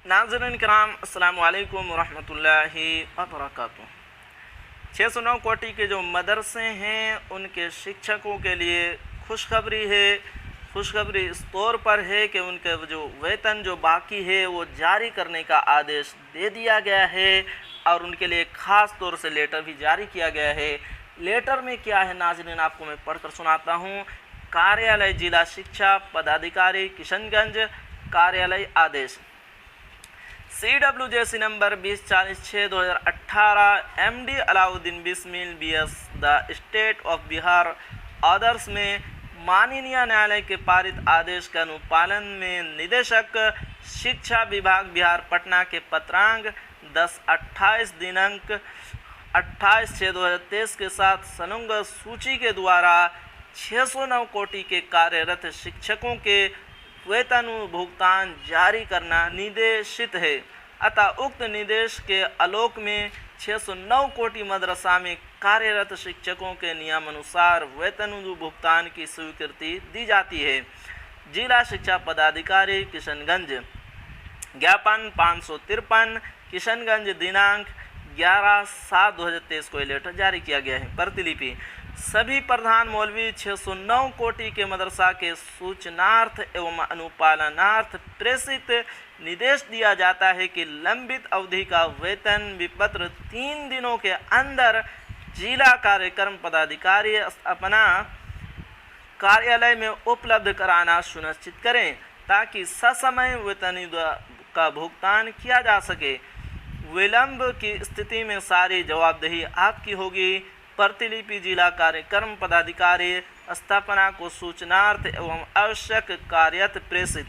नाज़रीन किराम अस्सलामु अलैकुम वरहमतुल्लाहि वबरकातुहू। 609 कोटि के जो मदरसे हैं उनके शिक्षकों के लिए खुशखबरी है। खुशखबरी इस तौर पर है कि उनके जो वेतन जो बाकी है वो जारी करने का आदेश दे दिया गया है और उनके लिए ख़ास तौर से लेटर भी जारी किया गया है। लेटर में क्या है नाज़रीन, आपको मैं पढ़कर सुनाता हूँ। कार्यालय जिला शिक्षा पदाधिकारी किशनगंज कार्यालय आदेश CWJC number 2046/2018 MD Alauddin Bismil BS the state of Bihar orders में माननीय न्यायालय के पारित आदेश के अनुपालन में निदेशक शिक्षा विभाग बिहार पटना के पत्रांक 10/28 दिनांक 28/6/2023 के साथ सनुंग सूची के द्वारा 609 कोटि के कार्यरत शिक्षकों के वेतन भुगतान जारी करना निर्देशित है। अतः उक्त निर्देश के आलोक में 609 कोटि मदरसा में कार्यरत शिक्षकों के नियमानुसार वेतन भुगतान की स्वीकृति दी जाती है। जिला शिक्षा पदाधिकारी किशनगंज, ज्ञापन 553 किशनगंज, दिनांक 11/7/2023 को लेटर जारी किया गया है। प्रतिलिपि सभी प्रधान मौलवी 609 कोटि के मदरसा के सूचनार्थ एवं अनुपालनार्थ प्रेषित निर्देश दिया जाता है कि लंबित अवधि का वेतन विपत्र 3 दिनों के अंदर जिला कार्यक्रम पदाधिकारी अपना कार्यालय में उपलब्ध कराना सुनिश्चित करें ताकि ससमय वेतन का भुगतान किया जा सके। विलंब की स्थिति में सारी जवाबदेही आपकी होगी। प्रतिलिपि जिला कार्यक्रम पदाधिकारी स्थापना को सूचनार्थ एवं आवश्यक कार्यत प्रेषित।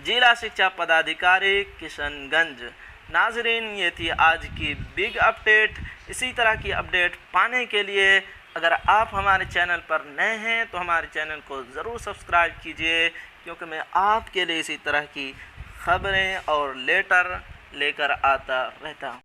जिला शिक्षा पदाधिकारी किशनगंज। नाजरीन, ये थी आज की बिग अपडेट। इसी तरह की अपडेट पाने के लिए अगर आप हमारे चैनल पर नए हैं तो हमारे चैनल को ज़रूर सब्सक्राइब कीजिए, क्योंकि मैं आपके लिए इसी तरह की खबरें और लेटर लेकर आता रहता हूँ।